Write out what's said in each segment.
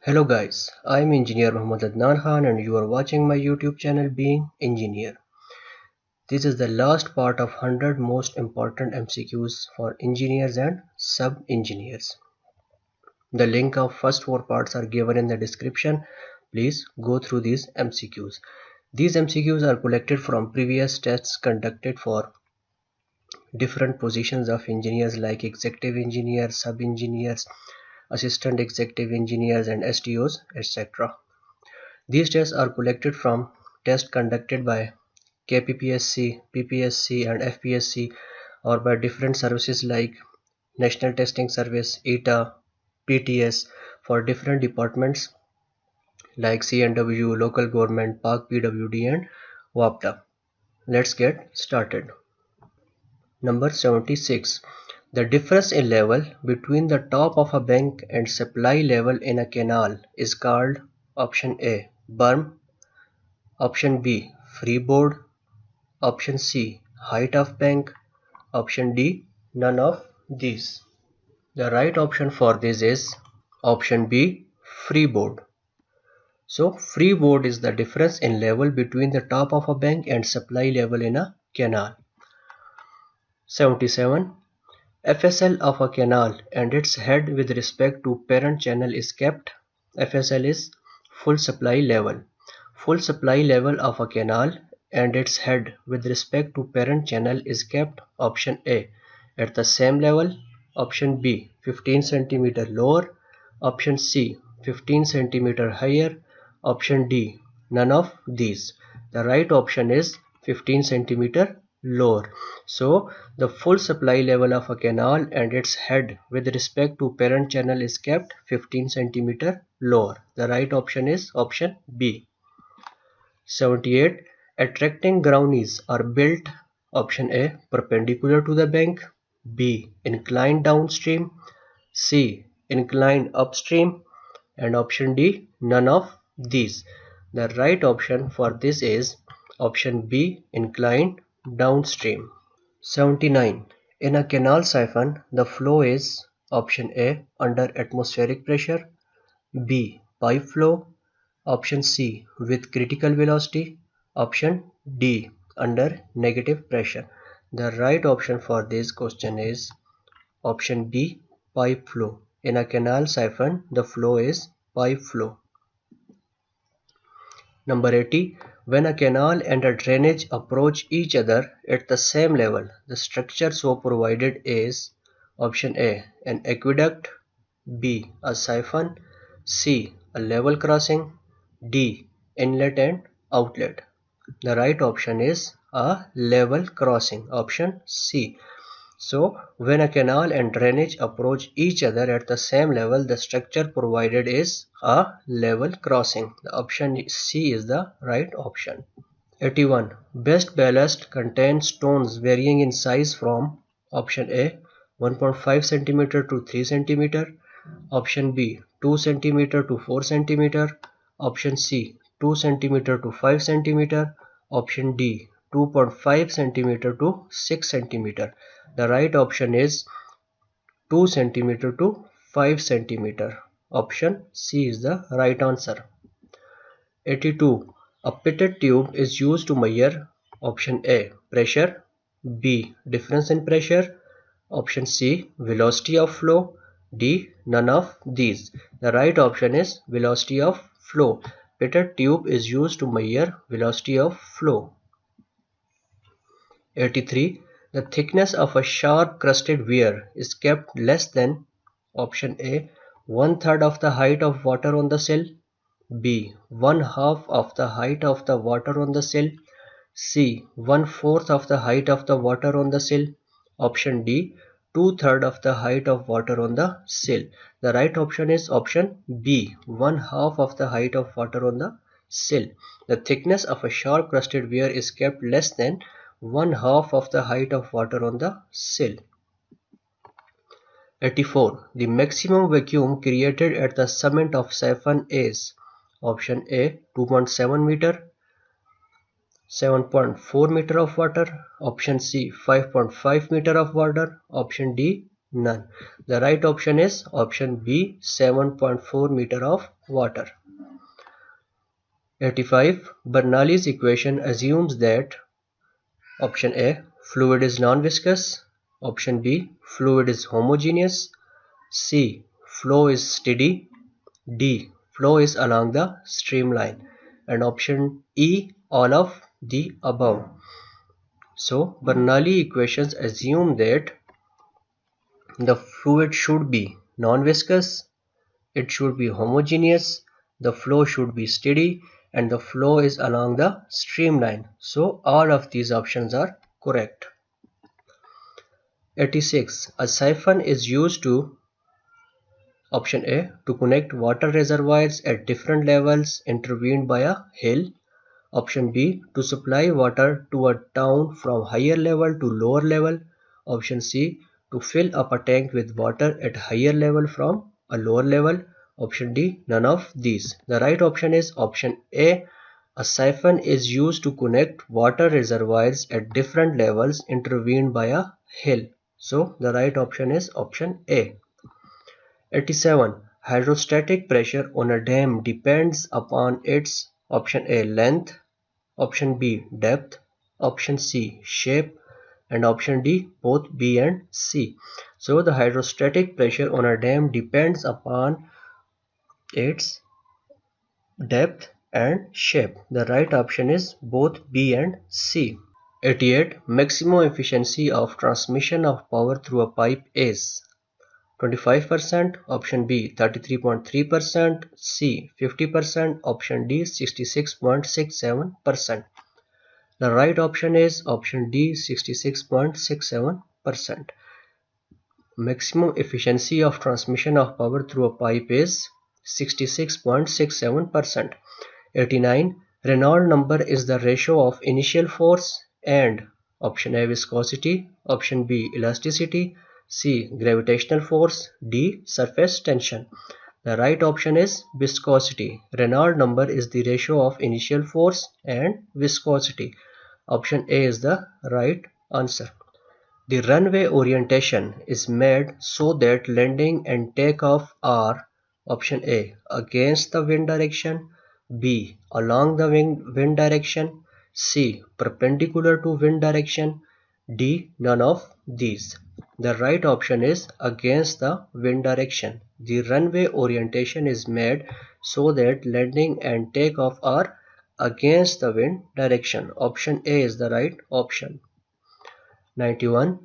Hello guys, I am Engineer Muhammad Adnan Khan and you are watching my YouTube channel Being Engineer. This is the last part of 100 most important MCQs for engineers and sub-engineers. The link of first 4 parts are given in the description. Please go through these MCQs. These MCQs are collected from previous tests conducted for different positions of engineers like executive engineers, sub-engineers, assistant executive engineers and SDOs, etc. These tests are collected from tests conducted by KPPSC, PPSC and FPSC or by different services like National Testing Service, ETA, PTS for different departments like CNW, local government, Park PWD and WAPTA. Let's get started. Number 76. The difference in level between the top of a bank and supply level in a canal is called option A, berm, option B, freeboard, option C, height of bank, option D, none of these. The right option for this is option B, freeboard. So freeboard is the difference in level between the top of a bank and supply level in a canal. 77. F.S.L of a canal and its head with respect to parent channel is kept. F.S.L is full supply level. Full supply level of a canal and its head with respect to parent channel is kept option A at the same level, option B 15 cm lower, option C 15 cm higher, option D none of these. The right option is 15 cm lower. So the full supply level of a canal and its head with respect to parent channel is kept 15 cm lower. The right option is option B. 78. Attracting groynes are built option A perpendicular to the bank, B inclined downstream, C inclined upstream and option D none of these. The right option for this is option B inclined downstream. 79. In a canal siphon, the flow is option A under atmospheric pressure, B pipe flow, option C with critical velocity, option D under negative pressure. The right option for this question is option B pipe flow. In a canal siphon, the flow is pipe flow. Number 80. When a canal and a drainage approach each other at the same level, the structure so provided is option A an aqueduct, B a siphon, C a level crossing, D inlet and outlet. The right option is a level crossing, option C. So when a canal and drainage approach each other at the same level, the structure provided is a level crossing. The option C is the right option. 81. Best ballast contains stones varying in size from option A 1.5 cm to 3 cm, option B 2 cm to 4 cm, option C 2 cm to 5 cm, option D 2.5 cm to 6 cm. The right option is 2 cm to 5 cm. Option C is the right answer. 82. A pitot tube is used to measure option A pressure, B difference in pressure, option C velocity of flow, D none of these. The right option is velocity of flow. Pitot tube is used to measure velocity of flow. 83. The thickness of a sharp crested weir is kept less than option A 1/3 of the height of water on the sill, B 1/2 of the height of the water on the sill, C 1/4 of the height of the water on the sill, option D 2/3 of the height of water on the sill. The right option is option B 1/2 of the height of water on the sill. The thickness of a sharp crested weir is kept less than 1/2 of the height of water on the sill. 84. The maximum vacuum created at the summit of siphon is option A 2.7 meter, 7.4 meter of water, option C 5.5 meter of water, option D None. The right option is option B, 7.4 meter of water. 85. Bernoulli's equation assumes that option A, fluid is non-viscous, option B, fluid is homogeneous, C, flow is steady, D, flow is along the streamline, and option E, all of the above. So Bernoulli equations assume that the fluid should be non-viscous, it should be homogeneous, the flow should be steady, and the flow is along the streamline. So all of these options are correct. 86. A siphon is used to option A, to connect water reservoirs at different levels intervened by a hill. Option B, to supply water to a town from higher level to lower level. Option C, to fill up a tank with water at higher level from a lower level. Option D, none of these. The right option is option A. A siphon is used to connect water reservoirs at different levels intervened by a hill. So the right option is option A. 87. Hydrostatic pressure on a dam depends upon its option A, length, option B, depth, option C, shape, and option D, both B and C. So the hydrostatic pressure on a dam depends upon its depth and shape. The right option is both B and C. 88. Maximum efficiency of transmission of power through a pipe is 25%, option B 33.3%, C 50%, option D 66.67%. The right option is option D 66.67%. Maximum efficiency of transmission of power through a pipe is 66.67%. 89. Reynold number is the ratio of initial force and option A, viscosity, option B, elasticity, C, gravitational force, D, surface tension. The right option is viscosity. Reynold number is the ratio of initial force and viscosity. Option A is the right answer. The runway orientation is made so that landing and takeoff are option A, against the wind direction, B, along the wind direction, C, perpendicular to wind direction, D, none of these. The right option is against the wind direction. The runway orientation is made so that landing and takeoff are against the wind direction. Option A is the right option. 91.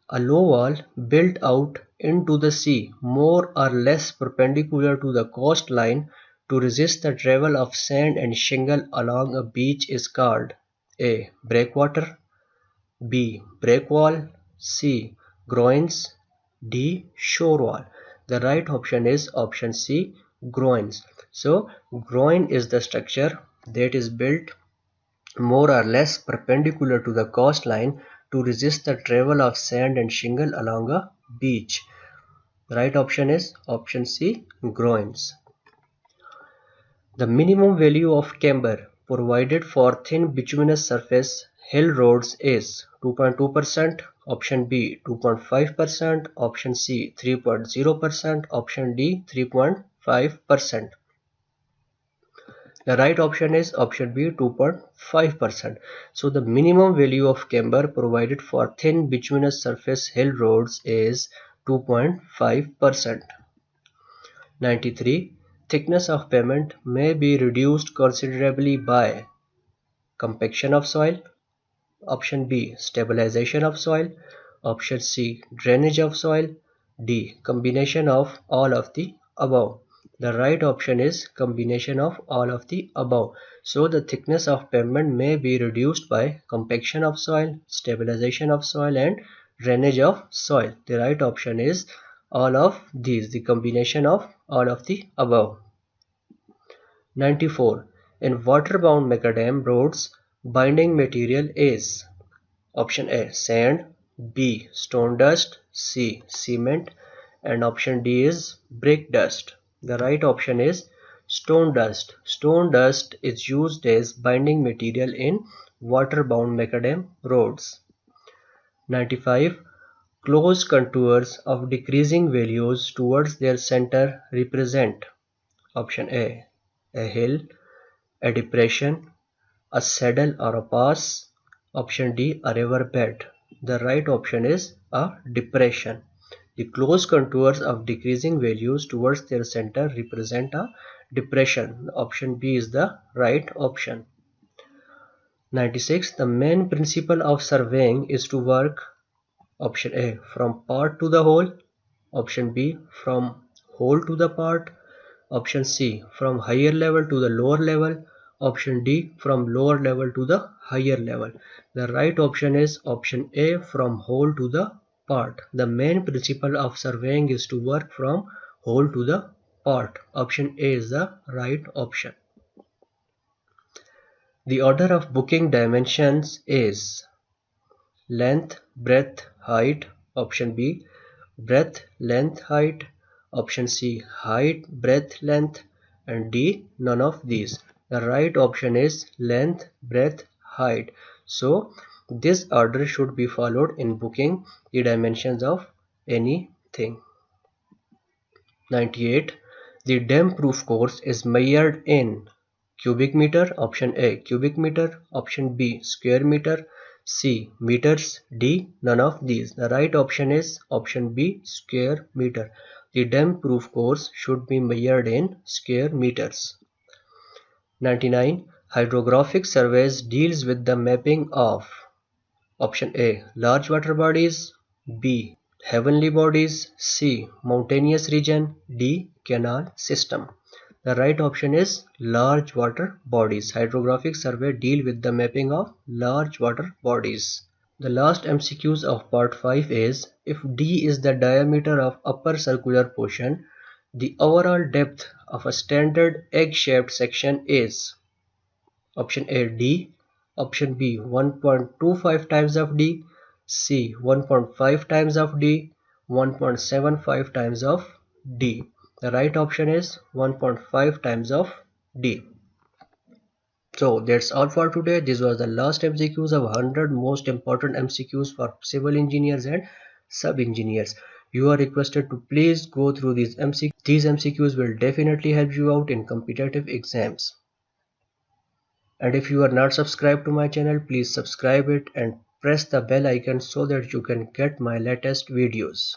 A low wall built out into the sea, more or less perpendicular to the coastline to resist the travel of sand and shingle along a beach is called A, breakwater, B, breakwall, C, groynes, D, shore wall. The right option is option C, groynes. So groyne is the structure that is built more or less perpendicular to the coastline to resist the travel of sand and shingle along a beach. The right option is option C, groynes. The minimum value of camber provided for thin bituminous surface hill roads is 2.2%, option B 2.5%, option C 3.0%, option D 3.5%. The right option is option B 2.5%. So the minimum value of camber provided for thin bituminous surface hill roads is 2.5%. 93. Thickness of pavement may be reduced considerably by compaction of soil, option B stabilization of soil, option C drainage of soil, D combination of all of the above. The right option is combination of all of the above. So the thickness of pavement may be reduced by compaction of soil, stabilization of soil, and drainage of soil. The right option is all of these, the combination of all of the above. 94. In water-bound macadam roads, binding material is option A, sand, B, stone dust, C, cement, and option D is brick dust. The right option is stone dust. Stone dust is used as binding material in water-bound macadam roads. 95. closed contours of decreasing values towards their center represent option A hill, a depression, a saddle or a pass, option D a river bed. The right option is a depression. The closed contours of decreasing values towards their center represent a depression. Option B is the right option. 96. The main principle of surveying is to work option A from part to the whole, option B from whole to the part, option C from higher level to the lower level, option D from lower level to the higher level. The right option is option A from whole to the part. The main principle of surveying is to work from whole to the part. Option A is the right option. The order of booking dimensions is length, breadth, height, option B breadth, length, height, option C height, breadth, length, and D none of these. The right option is length, breadth, height. So this order should be followed in booking the dimensions of anything. 98. The dam proof course is measured in cubic meter, option A cubic meter, option B square meter, C meters, D none of these. The right option is option B square meter. The dam proof course should be measured in square meters. 99. Hydrographic surveys deals with the mapping of option A large water bodies, B heavenly bodies, C mountainous region, D canal system. The right option is large water bodies. Hydrographic survey deal with the mapping of large water bodies. The last MCQs of part 5 is, if D is the diameter of upper circular portion, the overall depth of a standard egg-shaped section is option A D, option B 1.25 times of D, C 1.5 times of D, 1.75 times of D. The right option is 1.5 times of D. So that's all for today. This was the last MCQs of 100 most important MCQs for civil engineers and sub engineers. You are requested to please go through these MCQs. These MCQs will definitely help you out in competitive exams. And if you are not subscribed to my channel, please subscribe it and press the bell icon so that you can get my latest videos.